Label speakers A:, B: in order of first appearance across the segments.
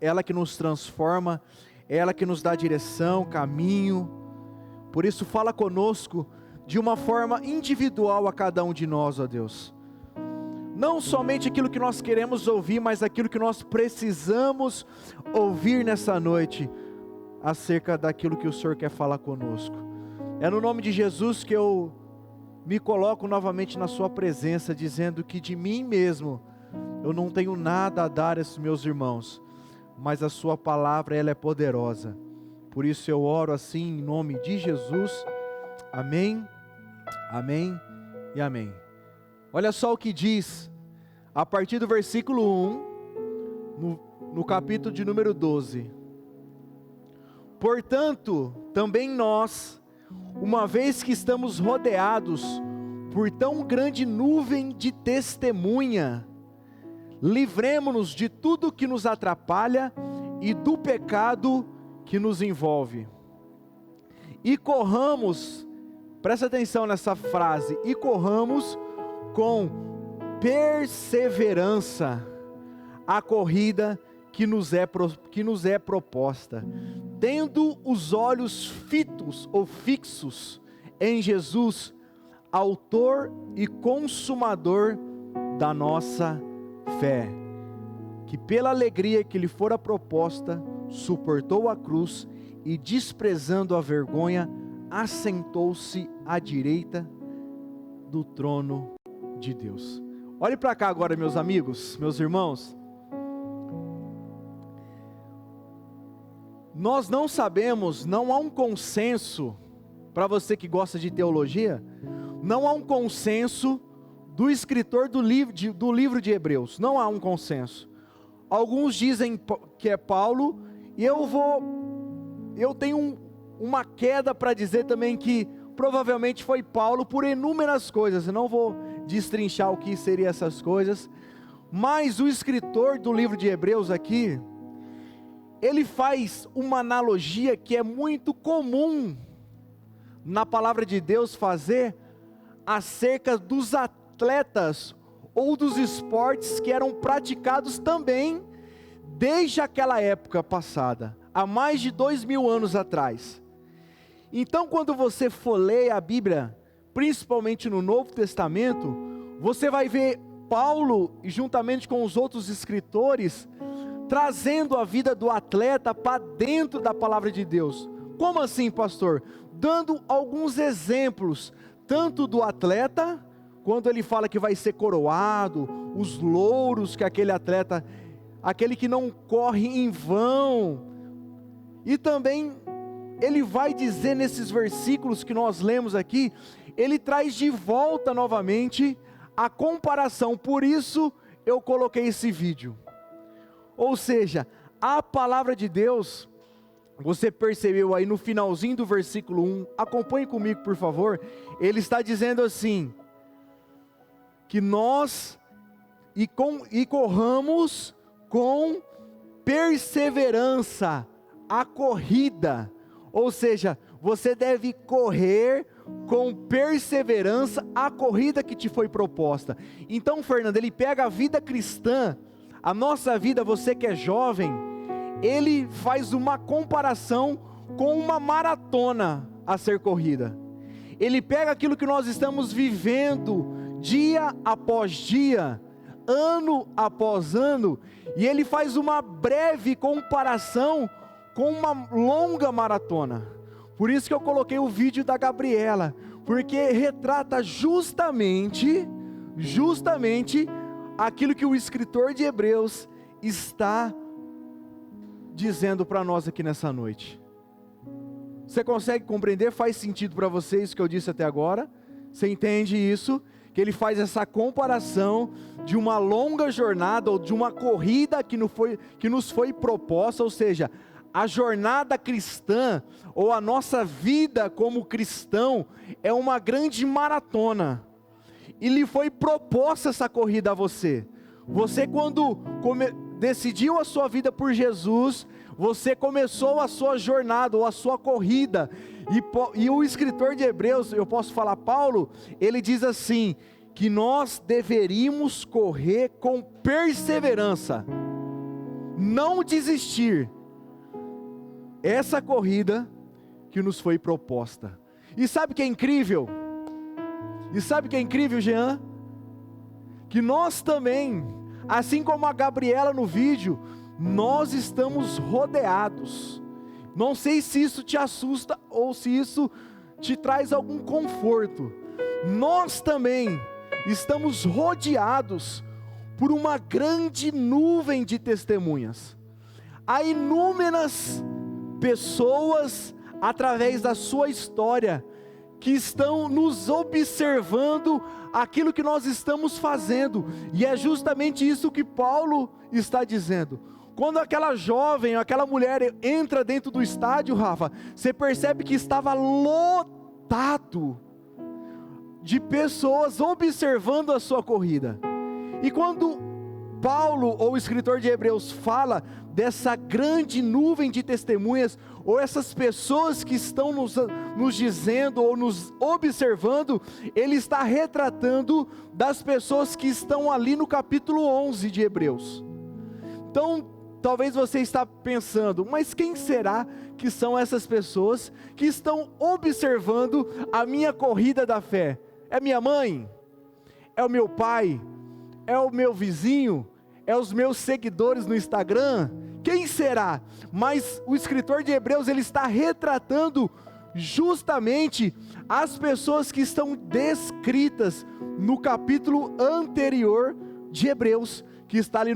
A: ela que nos transforma, ela que nos dá direção, caminho. Por isso fala conosco de uma forma individual a cada um de nós, ó Deus. Não somente aquilo que nós queremos ouvir, mas aquilo que nós precisamos ouvir nessa noite, acerca daquilo que o Senhor quer falar conosco. É no nome de Jesus que eu me coloco novamente na sua presença, dizendo que de mim mesmo eu não tenho nada a dar a esses meus irmãos, mas a sua palavra, ela é poderosa. Por isso eu oro assim em nome de Jesus. Amém, amém e amém. Olha só o que diz, a partir do versículo 1, no capítulo de número 12. Portanto, também nós, uma vez que estamos rodeados por tão grande nuvem de testemunha, livremo-nos de tudo que nos atrapalha e do pecado que nos envolve. E corramos, presta atenção nessa frase, e corramos com perseverança a corrida que nos é proposta, tendo os olhos fitos ou fixos em Jesus, autor e consumador da nossa fé, que pela alegria que lhe fora proposta, suportou a cruz e, desprezando a vergonha, assentou-se à direita do trono de Deus. Olhe para cá agora, meus amigos, meus irmãos. Nós não sabemos, não há um consenso, para você que gosta de teologia, não há um consenso do escritor do livro de Hebreus, não há um consenso. Alguns dizem que é Paulo, e eu tenho uma queda para dizer também que provavelmente foi Paulo por inúmeras coisas. Eu não vou destrinchar o que seriam essas coisas, mas o escritor do livro de Hebreus aqui, ele faz uma analogia que é muito comum na palavra de Deus fazer acerca dos atletas ou dos esportes que eram praticados também desde aquela época passada, há mais de 2000 anos atrás. Então, quando você folheia a Bíblia, principalmente no Novo Testamento, você vai ver Paulo, juntamente com os outros escritores, trazendo a vida do atleta para dentro da palavra de Deus. Como assim, pastor? Dando alguns exemplos, tanto do atleta, quando ele fala que vai ser coroado, os louros que aquele atleta, aquele que não corre em vão, e também ele vai dizer nesses versículos que nós lemos aqui, ele traz de volta novamente a comparação. Por isso eu coloquei esse vídeo. Ou seja, a palavra de Deus, você percebeu aí no finalzinho do versículo 1, acompanhe comigo por favor, ele está dizendo assim, que nós corramos com perseverança a corrida, ou seja, você deve correr com perseverança a corrida que te foi proposta. Então, Fernando, ele pega a vida cristã, a nossa vida, você que é jovem, ele faz uma comparação com uma maratona a ser corrida. Ele pega aquilo que nós estamos vivendo dia após dia, ano após ano, e ele faz uma breve comparação com uma longa maratona. Por isso que eu coloquei o vídeo da Gabriela, porque retrata justamente aquilo que o escritor de Hebreus está dizendo para nós aqui nessa noite. Você consegue compreender? Faz sentido para você isso que eu disse até agora? Você entende isso? Que ele faz essa comparação de uma longa jornada, ou de uma corrida que nos foi proposta, ou seja, a jornada cristã, ou a nossa vida como cristão, é uma grande maratona, e lhe foi proposta essa corrida a você. Você, quando decidiu a sua vida por Jesus, você começou a sua jornada, ou a sua corrida, e o escritor de Hebreus, eu posso falar Paulo, ele diz assim, que nós deveríamos correr com perseverança. não desistir essa corrida que nos foi proposta. E sabe o que é incrível? Jean? Que nós também, assim como a Gabriela no vídeo, nós estamos rodeados. Não sei se isso te assusta ou se isso te traz algum conforto. Nós também estamos rodeados por uma grande nuvem de testemunhas. Há inúmeras pessoas, através da sua história, que estão nos observando aquilo que nós estamos fazendo, e é justamente isso que Paulo está dizendo. Quando aquela jovem, aquela mulher entra dentro do estádio, Rafa, você percebe que estava lotado de pessoas observando a sua corrida. E quando Paulo, ou o escritor de Hebreus, fala dessa grande nuvem de testemunhas, ou essas pessoas que estão nos dizendo, ou nos observando, ele está retratando das pessoas que estão ali no capítulo 11 de Hebreus. Então, talvez você está pensando, mas quem será que são essas pessoas que estão observando a minha corrida da fé? É minha mãe? É o meu pai? É o meu vizinho? É os meus seguidores no Instagram? Quem será? Mas o escritor de Hebreus, ele está retratando justamente as pessoas que estão descritas no capítulo anterior de Hebreus, que está ali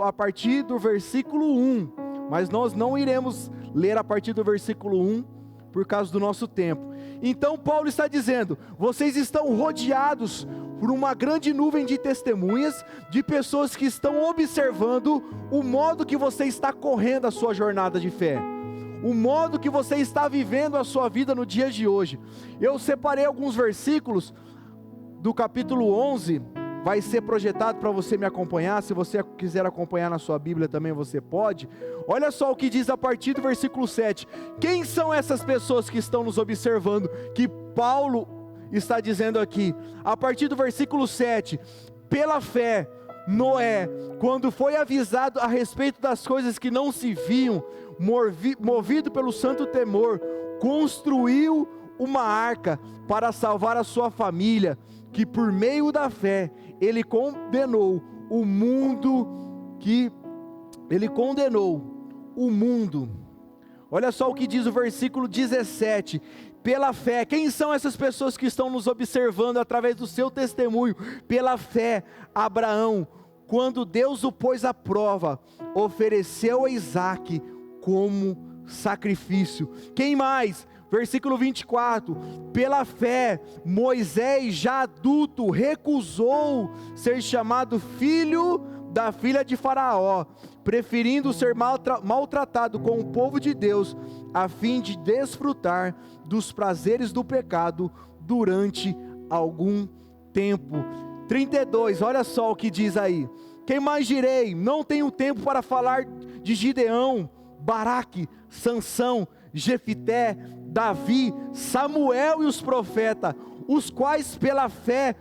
A: a partir do versículo 1, mas nós não iremos ler a partir do versículo 1, por causa do nosso tempo. Então Paulo está dizendo, vocês estão rodeados por uma grande nuvem de testemunhas, de pessoas que estão observando o modo que você está correndo a sua jornada de fé, o modo que você está vivendo a sua vida no dia de hoje. Eu separei alguns versículos do capítulo 11, vai ser projetado para você me acompanhar. Se você quiser acompanhar na sua Bíblia também você pode. Olha só o que diz a partir do versículo 7. Quem são essas pessoas que estão nos observando, que Paulo está dizendo aqui? A partir do versículo 7, pela fé, Noé, quando foi avisado a respeito das coisas que não se viam, movido pelo santo temor, construiu uma arca para salvar a sua família, que por meio da fé, ele condenou o mundo, Olha só o que diz o versículo 17, pela fé. Quem são essas pessoas que estão nos observando através do seu testemunho? Pela fé, Abraão, quando Deus o pôs à prova, ofereceu a Isaque como sacrifício. Quem mais? Versículo 24, pela fé, Moisés, já adulto, recusou ser chamado filho da filha de Faraó, preferindo ser maltratado com o povo de Deus, a fim de desfrutar dos prazeres do pecado durante algum tempo. 32, olha só o que diz aí. Quem mais direi? Não tenho tempo para falar de Gideão, Baraque, Sansão, Jefité, Davi, Samuel e os profetas, os quais pela fé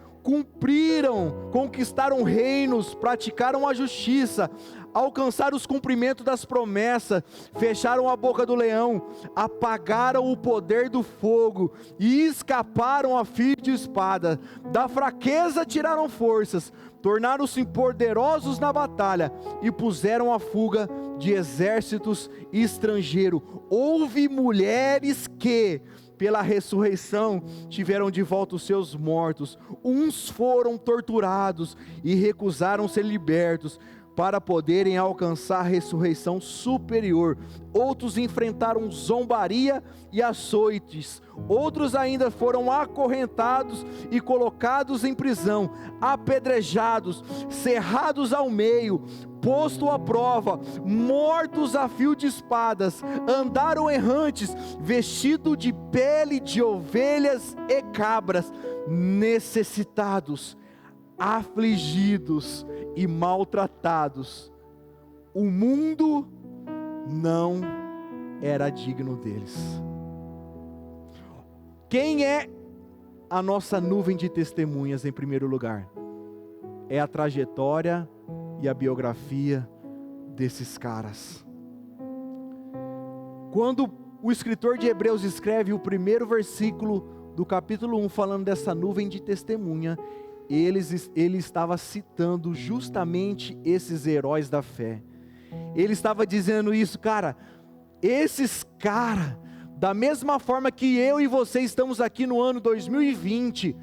A: conquistaram reinos, praticaram a justiça, alcançaram os cumprimentos das promessas, fecharam a boca do leão, apagaram o poder do fogo e escaparam a fio de espada. Da fraqueza tiraram forças, tornaram-se poderosos na batalha e puseram a fuga de exércitos estrangeiros. Houve mulheres que, pela ressurreição, tiveram de volta os seus mortos. Uns foram torturados e recusaram ser libertos, para poderem alcançar a ressurreição superior. Outros enfrentaram zombaria e açoites. Outros ainda foram acorrentados e colocados em prisão, apedrejados, cerrados ao meio, posto à prova, mortos a fio de espadas, andaram errantes, vestidos de pele de ovelhas e cabras, necessitados, afligidos e maltratados. O mundo não era digno deles. Quem é a nossa nuvem de testemunhas em primeiro lugar? É a trajetória e a biografia desses caras. Quando o escritor de Hebreus escreve o primeiro versículo do capítulo 1, falando dessa nuvem de testemunha, ele estava citando justamente esses heróis da fé. Ele estava dizendo isso, cara, esses caras, da mesma forma que eu e você estamos aqui no ano 2020,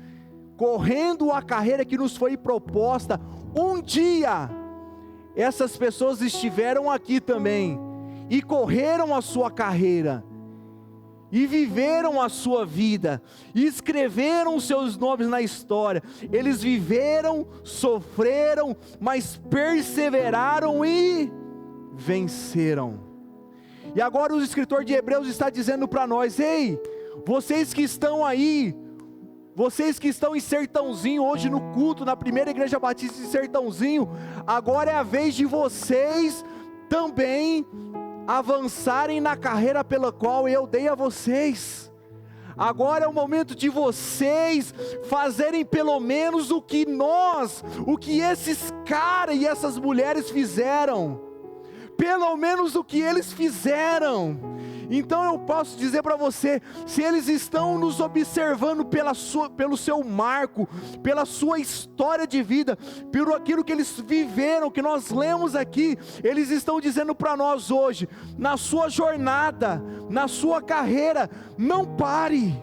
A: correndo a carreira que nos foi proposta, um dia, essas pessoas estiveram aqui também, e correram a sua carreira, e viveram a sua vida, e escreveram os seus nomes na história. Eles viveram, sofreram, mas perseveraram e venceram. E agora o escritor de Hebreus está dizendo para nós: ei, vocês que estão aí, vocês que estão em Sertãozinho, hoje no culto, na primeira igreja batista de Sertãozinho, agora é a vez de vocês também avançarem na carreira pela qual eu dei a vocês. Agora é o momento de vocês fazerem pelo menos o que esses caras e essas mulheres fizeram, pelo menos o que eles fizeram. Então eu posso dizer para você, se eles estão nos observando pelo seu marco, pela sua história de vida, pelo aquilo que eles viveram, que nós lemos aqui, eles estão dizendo para nós hoje, na sua jornada, na sua carreira, não pare,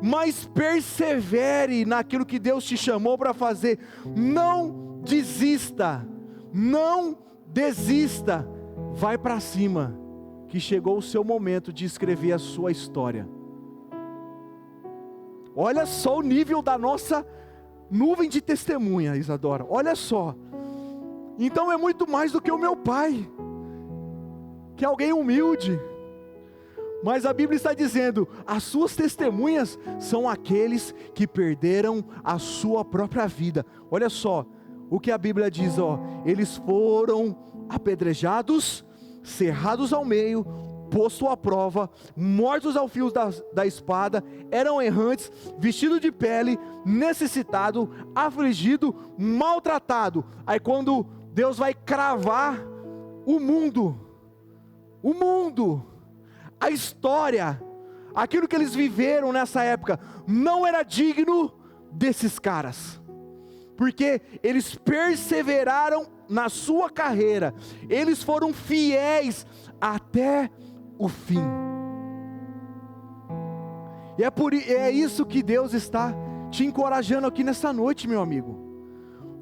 A: mas persevere naquilo que Deus te chamou para fazer. Não desista, não desista. Vai para cima, que chegou o seu momento de escrever a sua história. Olha só o nível da nossa nuvem de testemunha, Isadora, olha só. Então é muito mais do que o meu pai, que é alguém humilde. Mas a Bíblia está dizendo, as suas testemunhas são aqueles que perderam a sua própria vida. Olha só o que a Bíblia diz, ó, eles foram apedrejados, cerrados ao meio, posto à prova, mortos ao fio da espada, eram errantes, vestidos de pele, necessitado, afligido, maltratado. Aí quando Deus vai cravar o mundo, a história, aquilo que eles viveram nessa época, não era digno desses caras, porque eles perseveraram na sua carreira, eles foram fiéis até o fim. E é isso que Deus está te encorajando aqui nessa noite, meu amigo.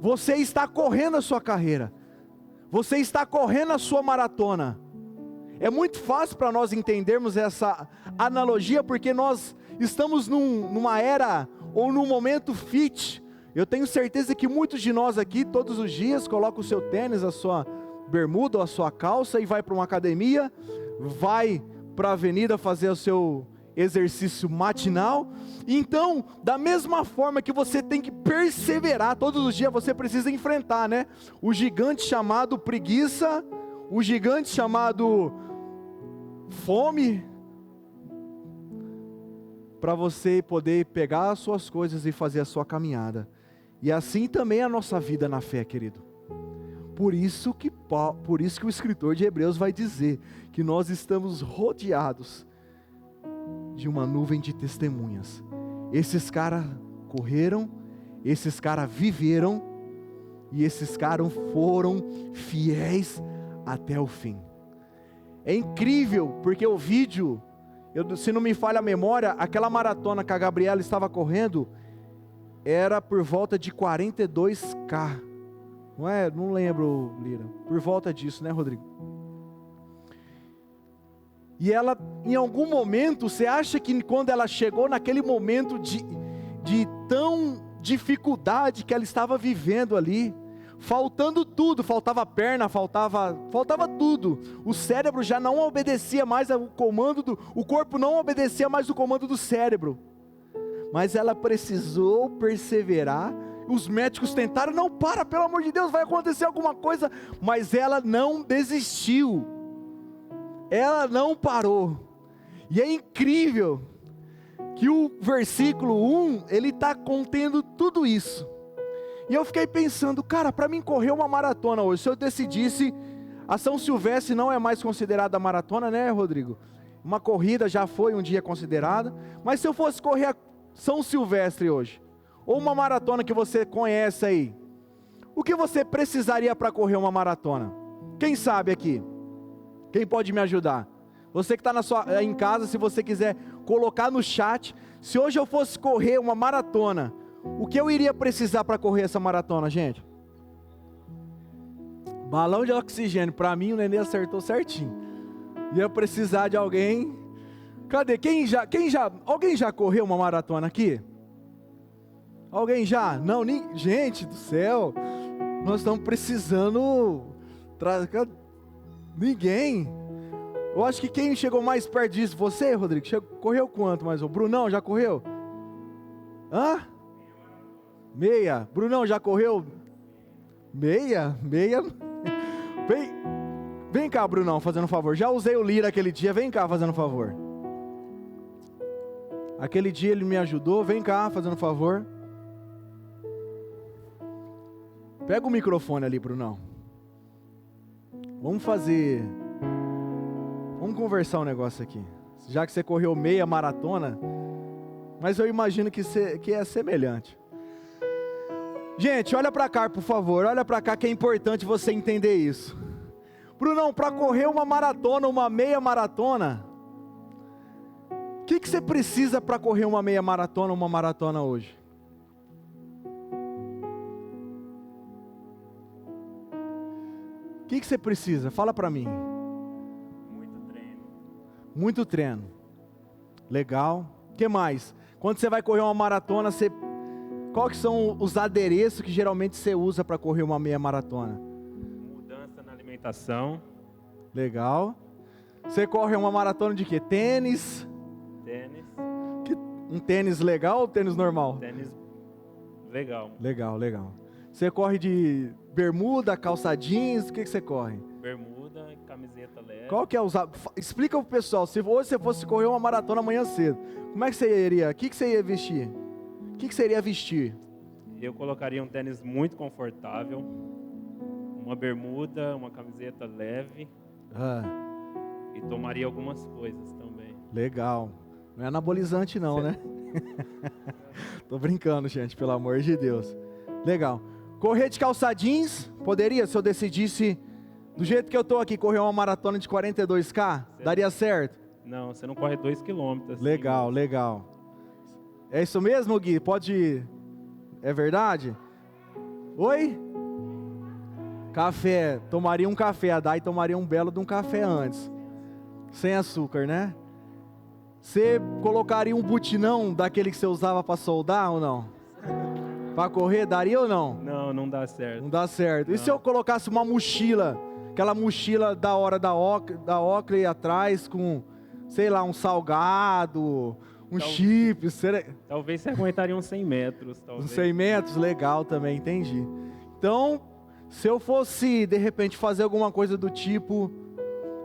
A: Você está correndo a sua carreira, você está correndo a sua maratona. É muito fácil para nós entendermos essa analogia, porque nós estamos numa era, ou num momento fit. Eu tenho certeza que muitos de nós aqui, todos os dias, colocam o seu tênis, a sua bermuda ou a sua calça e vai para uma academia, vai para a avenida fazer o seu exercício matinal. Então, da mesma forma que você tem que perseverar, todos os dias você precisa enfrentar, né? O gigante chamado preguiça, o gigante chamado fome, para você poder pegar as suas coisas e fazer a sua caminhada. E assim também é a nossa vida na fé, querido. Por isso que o escritor de Hebreus vai dizer que nós estamos rodeados de uma nuvem de testemunhas. Esses caras correram, esses caras viveram, e esses caras foram fiéis até o fim. É incrível, porque o vídeo, se não me falha a memória, aquela maratona que a Gabriela estava correndo, era por volta de 42K, não é? Não lembro, Lira, por volta disso, né, Rodrigo? E ela, em algum momento, você acha que quando ela chegou naquele momento de tão dificuldade que ela estava vivendo ali, faltando tudo, faltava perna, faltava tudo, o cérebro já não obedecia mais ao comando, o corpo não obedecia mais o comando do cérebro, mas ela precisou perseverar. Os médicos tentaram, não, pelo amor de Deus, vai acontecer alguma coisa, mas ela não desistiu, ela não parou. E é incrível que o versículo 1, ele está contendo tudo isso. E eu fiquei pensando, cara, para mim correr uma maratona hoje, se eu decidisse, a São Silvestre não é mais considerada maratona, né, Rodrigo? Uma corrida já foi um dia considerada, mas se eu fosse correr a São Silvestre hoje, ou uma maratona que você conhece aí, o que você precisaria para correr uma maratona? Quem sabe aqui? Quem pode me ajudar? Você que está em casa, se você quiser colocar no chat, se hoje eu fosse correr uma maratona, o que eu iria precisar para correr essa maratona, gente? Balão de oxigênio, para mim o Nenê acertou certinho. Ia precisar de alguém. Cadê? Alguém já correu uma maratona aqui? Alguém já? Não, gente do céu, nós estamos precisando. Ninguém. Eu acho que quem chegou mais perto disso, você, Rodrigo, correu quanto mais? O Brunão já correu? Hã? Meia. Brunão já correu? Meia? Vem cá, Brunão, fazendo um favor. Já usei o Lira aquele dia, vem cá fazendo um favor. Aquele dia ele me ajudou, vem cá fazendo um favor. Pega o microfone ali, Brunão. Vamos conversar um negócio aqui. Já que você correu meia maratona, mas eu imagino que é semelhante. Gente, olha para cá, por favor. Olha para cá que é importante você entender isso. Brunão, para correr uma maratona, uma meia maratona, o que você precisa para correr uma meia maratona, uma maratona hoje? O que você precisa? Fala para mim. Muito treino. Legal. O que mais? Quando você vai correr uma maratona, quais são os adereços que geralmente você usa para correr uma meia maratona?
B: Mudança na alimentação.
A: Legal. Você corre uma maratona de quê? Tênis?
B: Tênis.
A: Um tênis legal ou tênis normal?
B: Tênis legal.
A: Legal. Você corre de bermuda, calça jeans, o que você corre?
B: Bermuda, camiseta leve.
A: Qual que é explica pro pessoal, se hoje você fosse correr uma maratona amanhã cedo, como é que você iria? O que você ia vestir? O que você iria vestir?
B: Eu colocaria um tênis muito confortável, uma bermuda, uma camiseta leve e tomaria algumas coisas também.
A: Legal. Não é anabolizante não, né? Tô brincando, gente, pelo amor de Deus. Legal. Correr de calça jeans, poderia, se eu decidisse, do jeito que eu tô aqui, correr uma maratona de 42K? Certo. Daria certo?
B: Não, você não corre 2 km. Assim,
A: legal. É isso mesmo, Gui? Pode... É verdade? Oi? Café. Tomaria um café. A Dai tomaria um belo de um café antes. Sem açúcar, né? Você colocaria um butinão daquele que você usava para soldar ou não? Para correr, daria ou não?
B: Não dá certo.
A: Não dá certo. Não. E se eu colocasse uma mochila, aquela mochila da hora da Oakley atrás com, sei lá, um salgado, chips?
B: Talvez você aguentaria uns 100 metros.
A: Uns 100 metros? Legal também, entendi. Então, se eu fosse, de repente, fazer alguma coisa do tipo,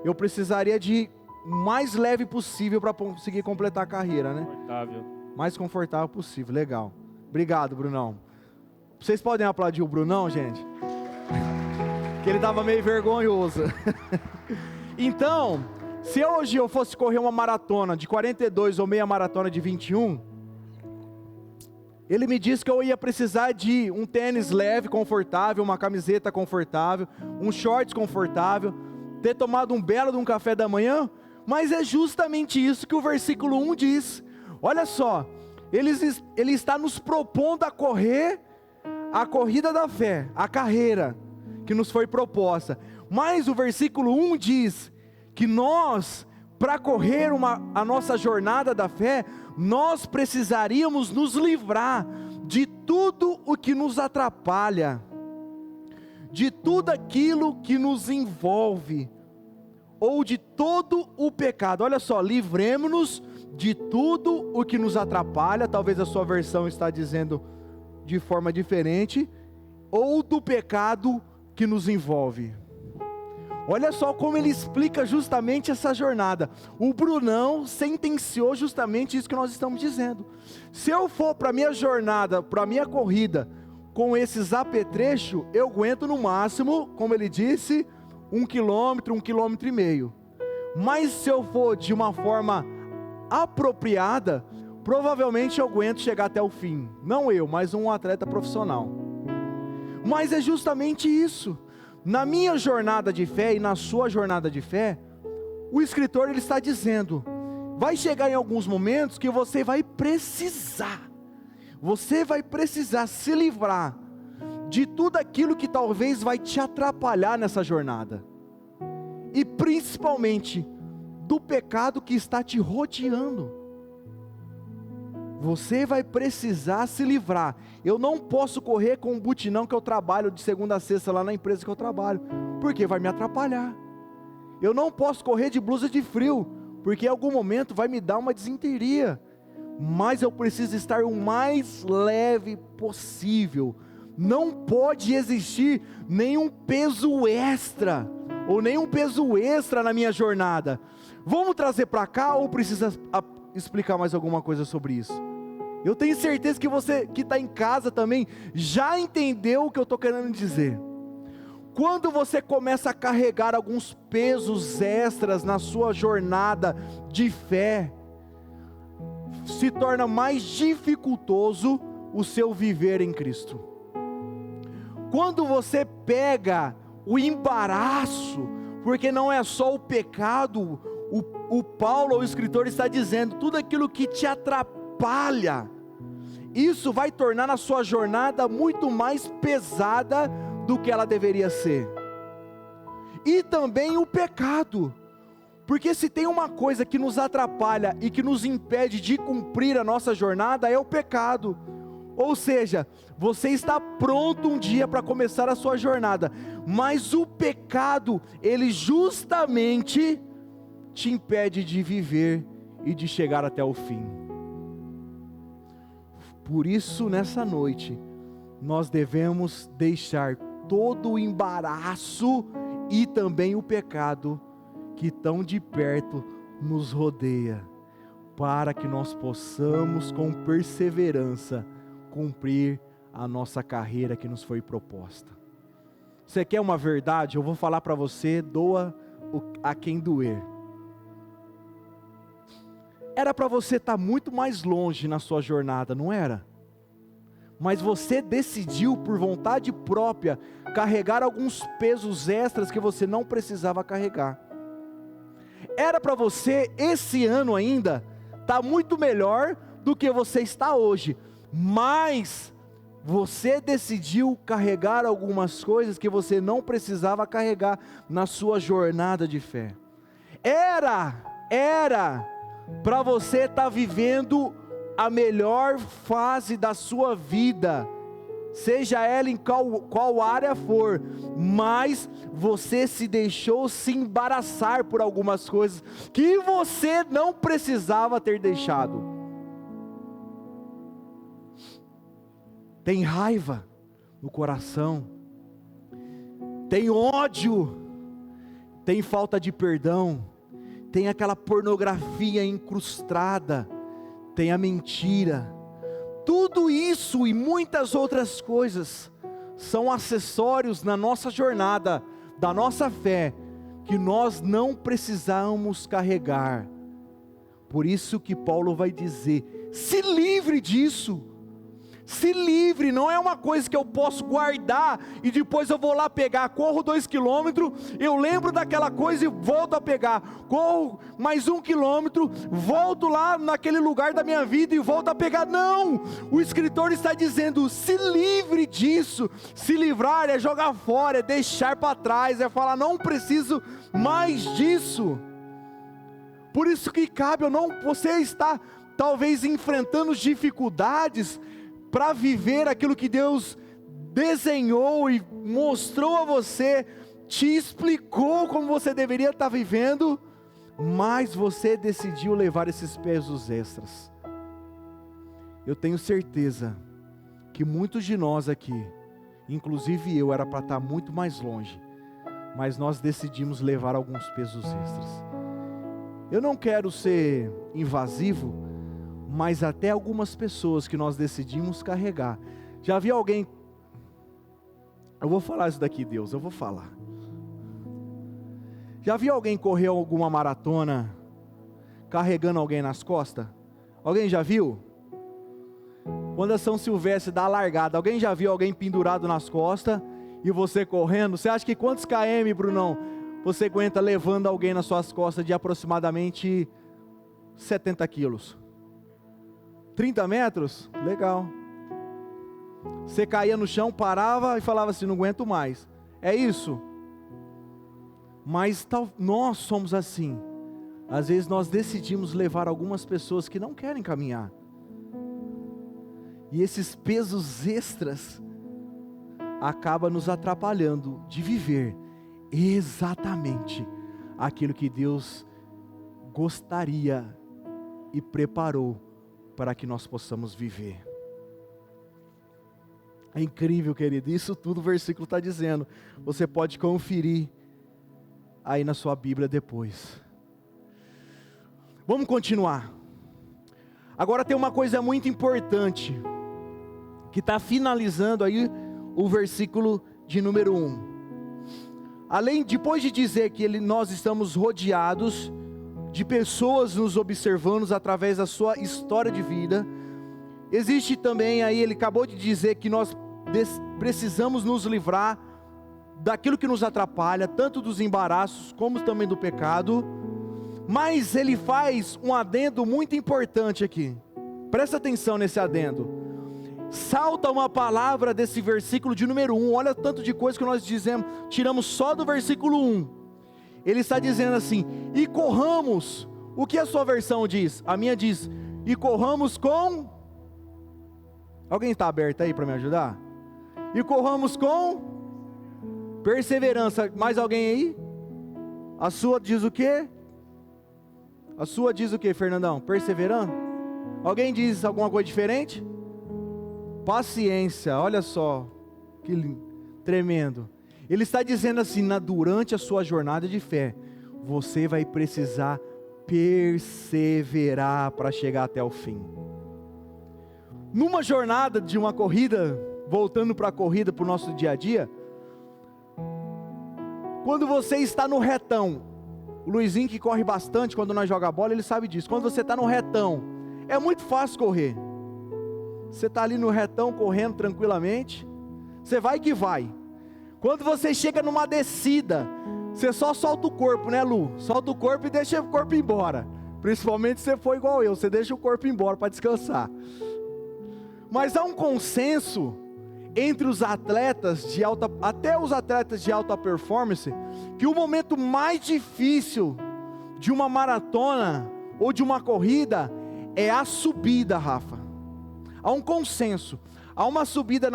A: eu precisaria de o mais leve possível para conseguir completar a carreira, né?
B: Confortável.
A: Mais confortável possível, legal. Obrigado, Brunão. Vocês podem aplaudir o Brunão, gente? Que ele estava meio vergonhoso. Então, se hoje eu fosse correr uma maratona de 42 ou meia maratona de 21, ele me disse que eu ia precisar de um tênis leve, confortável, uma camiseta confortável, um shorts confortável, ter tomado um belo de um café da manhã, mas é justamente isso que o versículo 1 diz. Olha só. Ele está nos propondo a correr a corrida da fé, a carreira que nos foi proposta. Mas o versículo 1 diz que nós, para correr a nossa jornada da fé, nós precisaríamos nos livrar de tudo o que nos atrapalha, de tudo aquilo que nos envolve, ou de todo o pecado. Olha só, livremos-nos de tudo o que nos atrapalha. Talvez a sua versão está dizendo de forma diferente, ou do pecado que nos envolve. Olha só como ele explica justamente essa jornada. O Brunão sentenciou justamente isso que nós estamos dizendo. Se eu for para a minha jornada, para a minha corrida, com esses apetrechos, eu aguento no máximo, como ele disse, 1 quilômetro, 1,5 quilômetros. Mas se eu for de uma forma apropriada, provavelmente eu aguento chegar até o fim. Não eu, mas um atleta profissional. Mas é justamente isso. Na minha jornada de fé e na sua jornada de fé, o escritor ele está dizendo, vai chegar em alguns momentos que você vai precisar se livrar de tudo aquilo que talvez vai te atrapalhar nessa jornada, e principalmente do pecado que está te rodeando. Você vai precisar se livrar. Eu não posso correr com um butinão que eu trabalho de segunda a sexta lá na empresa que eu trabalho, porque vai me atrapalhar. Eu não posso correr de blusa de frio, porque em algum momento vai me dar uma desinteria. Mas eu preciso estar o mais leve possível. Não pode existir nenhum peso extra, ou nenhum peso extra na minha jornada. Vamos trazer para cá, ou precisa explicar mais alguma coisa sobre isso? Eu tenho certeza que você que está em casa também já entendeu o que eu estou querendo dizer. Quando você começa a carregar alguns pesos extras na sua jornada de fé, se torna mais dificultoso o seu viver em Cristo. Quando você pega o embaraço, porque não é só o pecado, o Paulo, o escritor, está dizendo, tudo aquilo que te atrapalha, isso vai tornar a sua jornada muito mais pesada do que ela deveria ser. E também o pecado, porque se tem uma coisa que nos atrapalha e que nos impede de cumprir a nossa jornada, é o pecado. Ou seja, você está pronto um dia para começar a sua jornada, mas o pecado, ele justamente te impede de viver e de chegar até o fim. Por isso, nessa noite, nós devemos deixar todo o embaraço e também o pecado que tão de perto nos rodeia, para que nós possamos com perseverança cumprir a nossa carreira que nos foi proposta. Você quer uma verdade? Eu vou falar para você, doa a quem doer. Era para você estar muito mais longe na sua jornada, não era? Mas você decidiu por vontade própria carregar alguns pesos extras que você não precisava carregar. Era para você esse ano ainda estar muito melhor do que você está hoje, mas você decidiu carregar algumas coisas que você não precisava carregar na sua jornada de fé. Era para você estar vivendo a melhor fase da sua vida, seja ela em qual área for, mas você se deixou se embaraçar por algumas coisas que você não precisava ter deixado. Tem raiva no coração, tem ódio, tem falta de perdão, tem aquela pornografia incrustada, tem a mentira. Tudo isso e muitas outras coisas são acessórios na nossa jornada, da nossa fé, que nós não precisamos carregar. Por isso que Paulo vai dizer, se livre disso. Se livre, não é uma coisa que eu posso guardar e depois eu vou lá pegar, corro 2 quilômetros, eu lembro daquela coisa e volto a pegar, corro mais 1 quilômetro, volto lá naquele lugar da minha vida e volto a pegar. Não, o escritor está dizendo, se livre disso. Se livrar é jogar fora, é deixar para trás, é falar, não preciso mais disso. Por isso que cabe, você está talvez enfrentando dificuldades para viver aquilo que Deus desenhou e mostrou a você, te explicou como você deveria estar vivendo, mas você decidiu levar esses pesos extras. Eu tenho certeza que muitos de nós aqui, inclusive eu, era para estar muito mais longe, mas nós decidimos levar alguns pesos extras. Eu não quero ser invasivo, mas até algumas pessoas que nós decidimos carregar. Já vi alguém Eu vou falar isso daqui, Deus, eu vou falar. Já viu alguém correr alguma maratona carregando alguém nas costas? Alguém já viu? Quando a São Silvestre dá a largada, alguém já viu alguém pendurado nas costas e você correndo? Você acha que quantos km, Brunão, você aguenta levando alguém nas suas costas de aproximadamente 70 quilos? 30 metros? Legal. Você caía no chão, parava e falava assim, não aguento mais. É isso? Mas nós somos assim. Às vezes nós decidimos levar algumas pessoas que não querem caminhar. E esses pesos extras acabam nos atrapalhando de viver exatamente aquilo que Deus gostaria e preparou para que nós possamos viver. É incrível, querido, isso tudo o versículo está dizendo. Você pode conferir aí na sua Bíblia depois. Vamos continuar. Agora tem uma coisa muito importante, que está finalizando aí o versículo de número 1. Depois de dizer que nós estamos rodeados de pessoas nos observando através da sua história de vida, existe também aí, ele acabou de dizer que nós precisamos nos livrar daquilo que nos atrapalha, tanto dos embaraços como também do pecado. Mas ele faz um adendo muito importante aqui, presta atenção nesse adendo. Salta uma palavra desse versículo de número 1, olha o tanto de coisa que nós dizemos, tiramos só do versículo 1. Ele está dizendo assim, e corramos, o que a sua versão diz? A minha diz, e corramos com... Alguém está aberto aí para me ajudar? E corramos com perseverança. Mais alguém aí? A sua diz o quê? A sua diz o quê, Fernandão? Perseverando? Alguém diz alguma coisa diferente? Paciência, olha só, que lindo, tremendo. Ele está dizendo assim, durante a sua jornada de fé, você vai precisar perseverar para chegar até o fim. Numa jornada de uma corrida, voltando para a corrida, para o nosso dia a dia, quando você está no retão, o Luizinho que corre bastante quando nós jogamos bola, ele sabe disso, quando você está no retão, é muito fácil correr, você está ali no retão correndo tranquilamente, você vai que vai. Quando você chega numa descida, você só solta o corpo, né, Lu? Solta o corpo e deixa o corpo embora, principalmente se você for igual eu, você deixa o corpo embora para descansar. Mas há um consenso entre os atletas até os atletas de alta performance, que o momento mais difícil de uma maratona ou de uma corrida é a subida, Rafa. Há um consenso. Há uma subida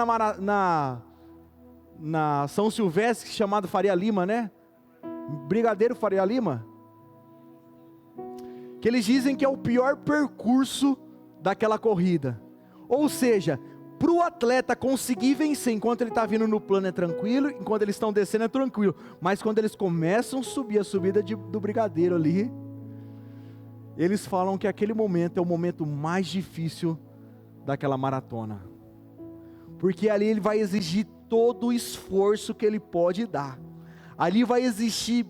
A: na São Silvestre chamada Faria Lima, né? Brigadeiro Faria Lima, que eles dizem que é o pior percurso daquela corrida. Ou seja, para o atleta conseguir vencer enquanto ele está vindo no plano é tranquilo, enquanto eles estão descendo é tranquilo, mas quando eles começam a subir a subida do brigadeiro ali, eles falam que aquele momento é o momento mais difícil daquela maratona, porque ali ele vai exigir todo o esforço que ele pode dar, ali vai exigir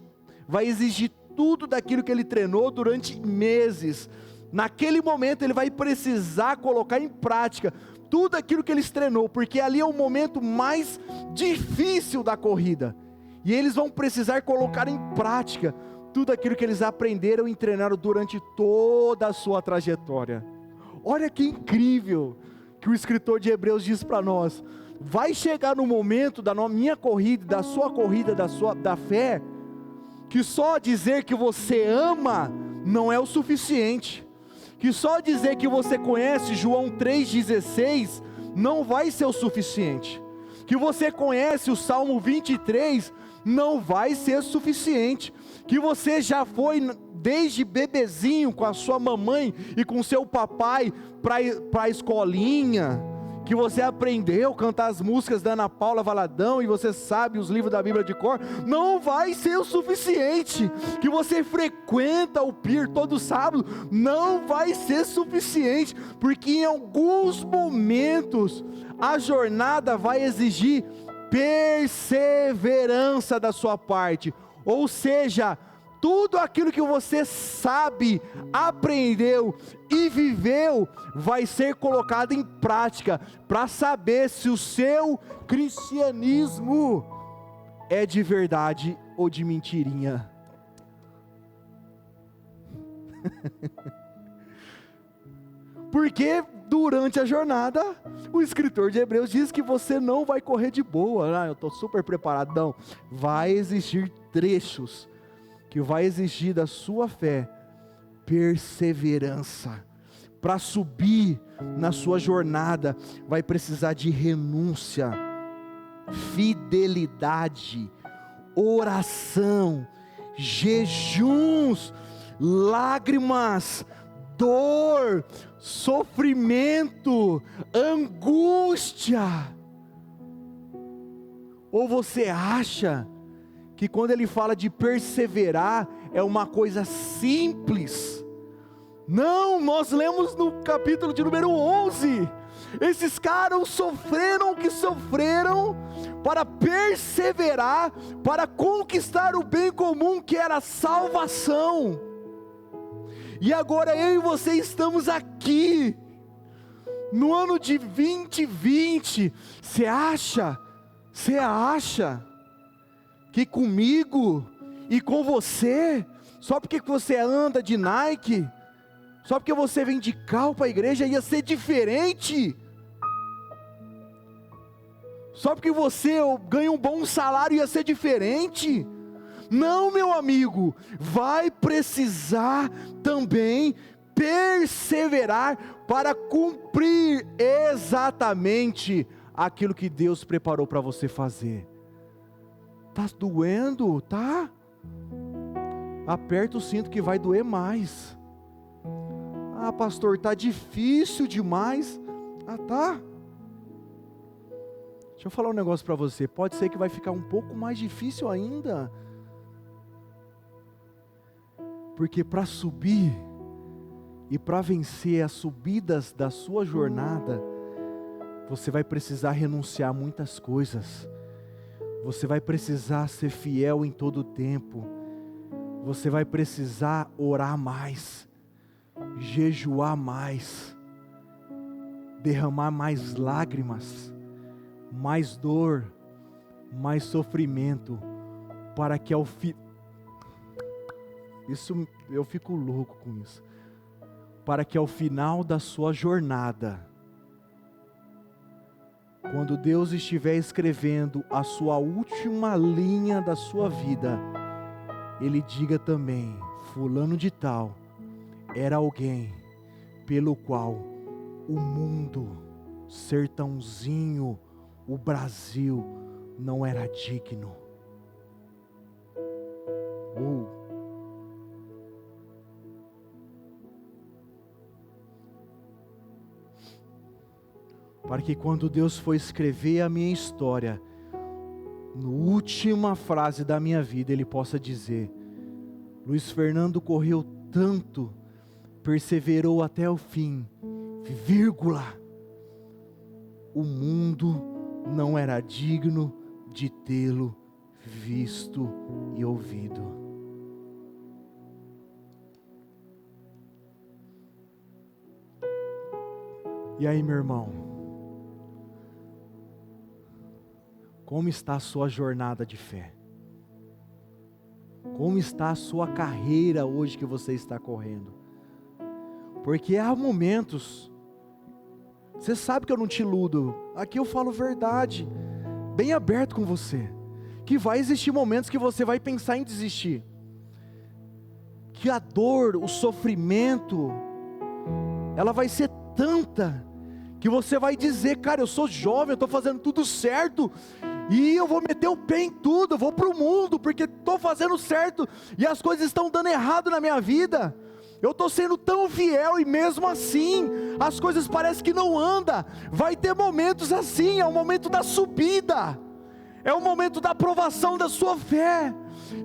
A: tudo daquilo que ele treinou durante meses. Naquele momento ele vai precisar colocar em prática tudo aquilo que eles treinou, porque ali é o momento mais difícil da corrida, e eles vão precisar colocar em prática tudo aquilo que eles aprenderam e treinaram durante toda a sua trajetória. Olha que incrível que o escritor de Hebreus diz para nós, vai chegar no momento da minha corrida, da sua corrida, da fé, que só dizer que você ama não é o suficiente, que só dizer que você conhece João 3,16 não vai ser o suficiente, que você conhece o Salmo 23 não vai ser suficiente, que você já foi desde bebezinho com a sua mamãe e com seu papai para a escolinha, que você aprendeu a cantar as músicas da Ana Paula Valadão e você sabe os livros da Bíblia de cor, não vai ser o suficiente, que você frequenta o PIR todo sábado, não vai ser suficiente, porque em alguns momentos a jornada vai exigir perseverança da sua parte. Ou seja, tudo aquilo que você sabe, aprendeu e viveu, vai ser colocado em prática, para saber se o seu cristianismo é de verdade ou de mentirinha. Porque durante a jornada, o escritor de Hebreus diz que você não vai correr de boa. Eu estou super preparado. Não, vai existir trechos que vai exigir da sua fé perseverança. Para subir na sua jornada, vai precisar de renúncia, fidelidade, oração, jejuns, lágrimas, dor, sofrimento, angústia. Ou você acha que quando ele fala de perseverar é uma coisa simples? Não, nós lemos no capítulo de número 11, esses caras sofreram o que sofreram para perseverar, para conquistar o bem comum que era a salvação. E agora eu e você estamos aqui, no ano de 2020, você acha que comigo e com você, só porque você anda de Nike, só porque você vem de carro para a igreja ia ser diferente? Só porque você ganha um bom salário ia ser diferente? Não, meu amigo, vai precisar também perseverar para cumprir exatamente aquilo que Deus preparou para você fazer. Tá doendo? Tá? Aperta o cinto que vai doer mais. Ah, pastor, tá difícil demais. Ah, tá? Deixa eu falar um negócio para você. Pode ser que vai ficar um pouco mais difícil ainda. Porque para subir e para vencer as subidas da sua jornada, você vai precisar renunciar a muitas coisas. Você vai precisar ser fiel em todo o tempo. Você vai precisar orar mais, jejuar mais, derramar mais lágrimas, mais dor, mais sofrimento, para que ao fim... Isso, eu fico louco com isso. Para que ao final da sua jornada, quando Deus estiver escrevendo a sua última linha da sua vida, Ele diga também: fulano de tal era alguém pelo qual o mundo, sertãozinho, o Brasil não era digno. Para que quando Deus for escrever a minha história, na última frase da minha vida, Ele possa dizer: Luiz Fernando correu tanto, perseverou até o fim, vírgula, o mundo não era digno de tê-lo visto e ouvido. E aí, meu irmão? Como está a sua jornada de fé? Como está a sua carreira hoje que você está correndo? Porque há momentos, você sabe que eu não te iludo, aqui eu falo verdade, bem aberto com você, que vai existir momentos que você vai pensar em desistir, que a dor, o sofrimento, ela vai ser tanta, que você vai dizer: cara, eu sou jovem, eu estou fazendo tudo certo, e eu vou meter o pé em tudo, eu vou para o mundo, porque estou fazendo certo, e as coisas estão dando errado na minha vida, eu estou sendo tão fiel, e mesmo assim, as coisas parecem que não andam. Vai ter momentos assim, é o momento da subida, é o momento da aprovação da sua fé.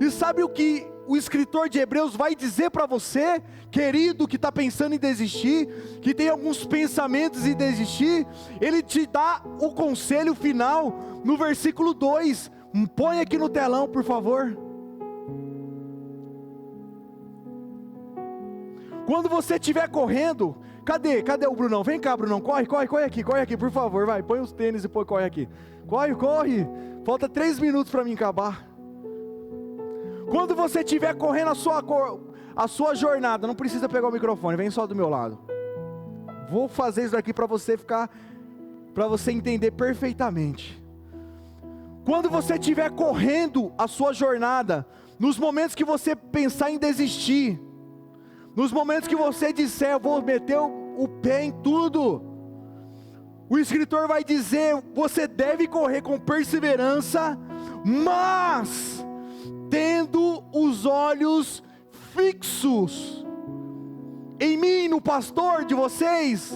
A: E sabe o que o escritor de Hebreus vai dizer para você, querido, que está pensando em desistir, que tem alguns pensamentos em desistir, ele te dá o conselho final, no versículo 2, põe aqui no telão, por favor. Quando você estiver correndo, cadê o Brunão? Vem cá, Brunão, corre aqui, por favor, vai, põe os tênis e corre aqui. Corre, falta 3 minutos para mim acabar. Quando você estiver correndo a sua jornada, não precisa pegar o microfone, vem só do meu lado. Vou fazer isso daqui para você entender perfeitamente. Quando você estiver correndo a sua jornada, nos momentos que você pensar em desistir, nos momentos que você disser, eu vou meter o pé em tudo, o escritor vai dizer, você deve correr com perseverança, mas tendo os olhos fixos em mim, no pastor de vocês,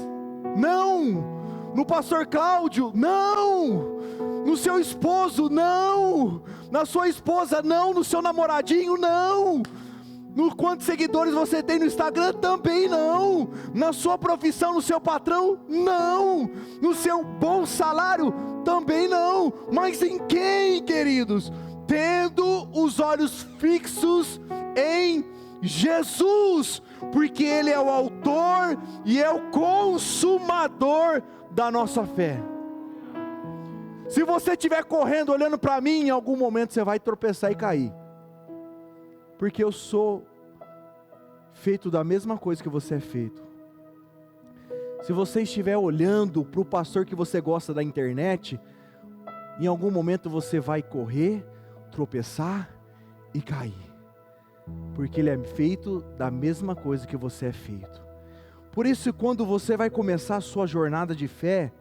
A: não, no pastor Cláudio, não, no seu esposo, não, na sua esposa, não, no seu namoradinho, não, no quantos seguidores você tem no Instagram, também não, na sua profissão, no seu patrão, não, no seu bom salário, também não, mas em quem, queridos? Tendo os olhos fixos em Jesus, porque Ele é o autor e é o consumador da nossa fé. Se você estiver correndo, olhando para mim, em algum momento você vai tropeçar e cair, porque eu sou feito da mesma coisa que você é feito. Se você estiver olhando para o pastor que você gosta da internet, em algum momento você vai correr, tropeçar e cair, porque ele é feito da mesma coisa que você é feito. Por isso, quando você vai começar a sua jornada de fé,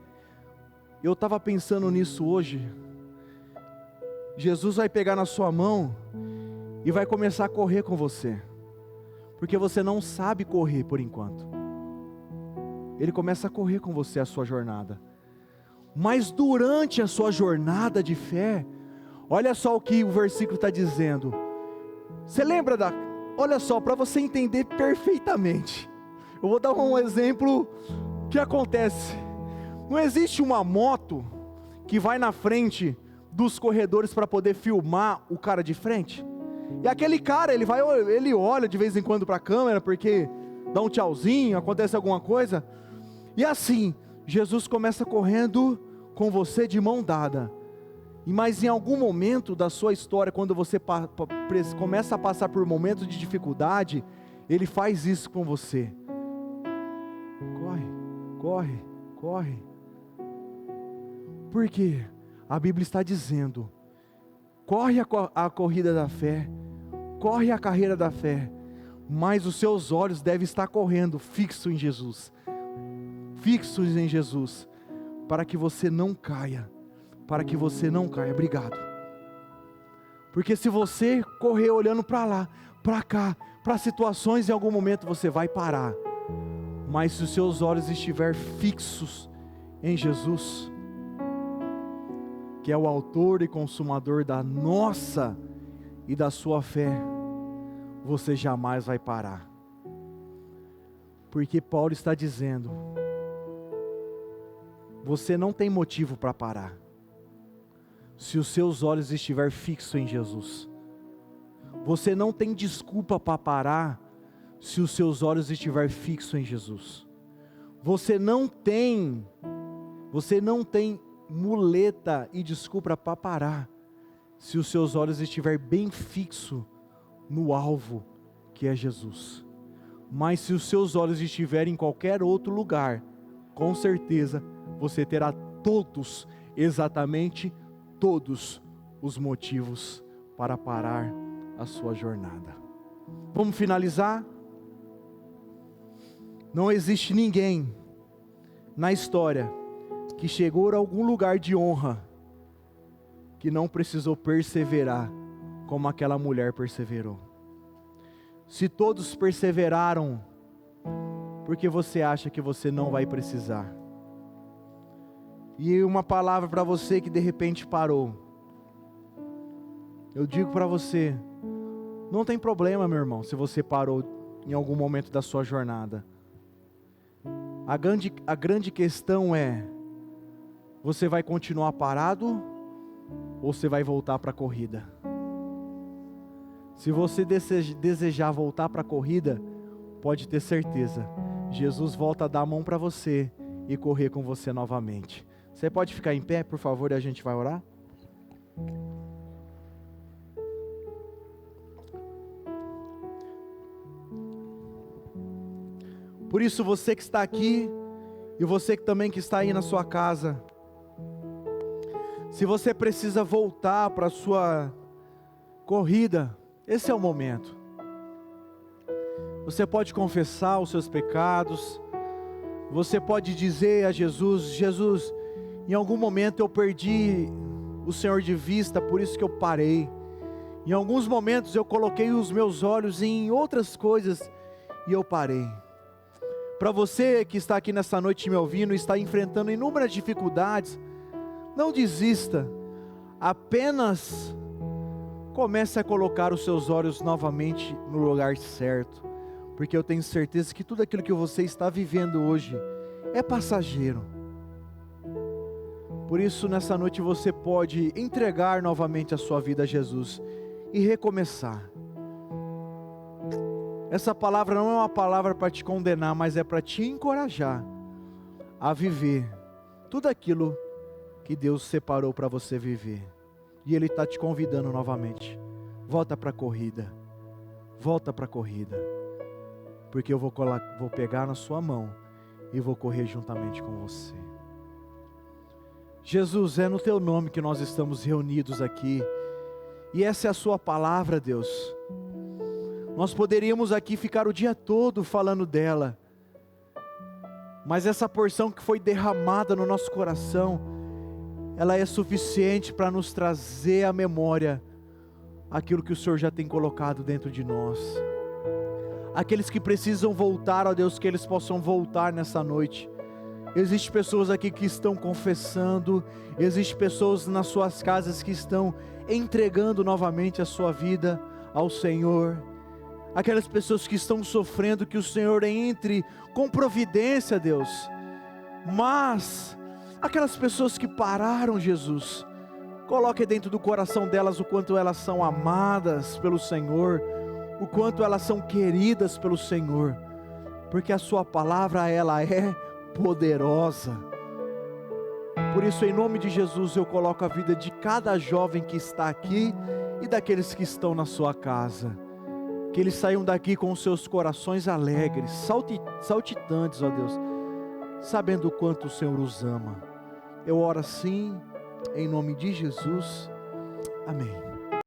A: eu estava pensando nisso hoje, Jesus vai pegar na sua mão e vai começar a correr com você, porque você não sabe correr por enquanto. Ele começa a correr com você a sua jornada, mas durante a sua jornada de fé, olha só o que o versículo está dizendo. Você lembra olha só, para você entender perfeitamente, eu vou dar um exemplo que acontece. Não existe uma moto que vai na frente dos corredores para poder filmar o cara de frente? E aquele cara, ele olha de vez em quando para a câmera, porque dá um tchauzinho, acontece alguma coisa. E assim, Jesus começa correndo com você de mão dada. Mas em algum momento da sua história, quando você começa a passar por momentos de dificuldade, Ele faz isso com você. Corre. Por quê? A Bíblia está dizendo, corre a corrida da fé, corre a carreira da fé, mas os seus olhos devem estar correndo, fixos em Jesus, para que você não caia, obrigado. Porque se você correr olhando para lá, para cá, para situações, em algum momento você vai parar, mas se os seus olhos estiverem fixos em Jesus, que é o autor e consumador da nossa e da sua fé, você jamais vai parar, porque Paulo está dizendo, você não tem motivo para parar, se os seus olhos estiverem fixos em Jesus. Você não tem desculpa para parar, se os seus olhos estiverem fixos em Jesus. Você não tem muleta e desculpa para parar, se os seus olhos estiverem bem fixos no alvo, que é Jesus. Mas se os seus olhos estiverem em qualquer outro lugar, com certeza você terá exatamente todos os motivos para parar a sua jornada. Vamos finalizar? Não existe ninguém na história que chegou a algum lugar de honra que não precisou perseverar como aquela mulher perseverou. Se todos perseveraram, por que você acha que você não vai precisar? E uma palavra para você que de repente parou. Eu digo para você, Não tem problema, meu irmão, se você parou em algum momento da sua jornada. A grande questão é, você vai continuar parado ou você vai voltar para a corrida? Se você desejar voltar para a corrida, pode ter certeza, Jesus volta a dar a mão para você e correr com você novamente. Você pode ficar em pé, por favor, e a gente vai orar? Por isso, você que está aqui, e você que também que está aí na sua casa, se você precisa voltar para a sua corrida, esse é o momento. Você pode confessar os seus pecados, você pode dizer a Jesus: Jesus, em algum momento eu perdi o Senhor de vista, por isso que eu parei. Em alguns momentos eu coloquei os meus olhos em outras coisas e eu parei. Para você que está aqui nessa noite me ouvindo e está enfrentando inúmeras dificuldades, não desista, apenas comece a colocar os seus olhos novamente no lugar certo, porque eu tenho certeza que tudo aquilo que você está vivendo hoje é passageiro. Por isso, nessa noite você pode entregar novamente a sua vida a Jesus e recomeçar. Essa palavra não é uma palavra para te condenar, mas é para te encorajar a viver tudo aquilo que Deus separou para você viver. E Ele está te convidando novamente. Volta para a corrida. Volta para a corrida. Porque eu vou pegar na sua mão e vou correr juntamente com você. Jesus, é no Teu nome que nós estamos reunidos aqui. E essa é a Sua palavra, Deus. Nós poderíamos aqui ficar o dia todo falando dela, mas essa porção que foi derramada no nosso coração, ela é suficiente para nos trazer à memória aquilo que o Senhor já tem colocado dentro de nós. Aqueles que precisam voltar, ó Deus, que eles possam voltar nessa noite. Existem pessoas aqui que estão confessando, existem pessoas nas suas casas que estão entregando novamente a sua vida ao Senhor. Aquelas pessoas que estão sofrendo, que o Senhor entre com providência, Deus. Mas aquelas pessoas que pararam, Jesus, coloque dentro do coração delas o quanto elas são amadas pelo Senhor, o quanto elas são queridas pelo Senhor, porque a sua palavra, ela é poderosa. Por isso, em nome de Jesus, eu coloco a vida de cada jovem que está aqui e daqueles que estão na sua casa. Que eles saiam daqui com os seus corações alegres, saltitantes, ó Deus, sabendo o quanto o Senhor os ama. Eu oro assim, em nome de Jesus, amém.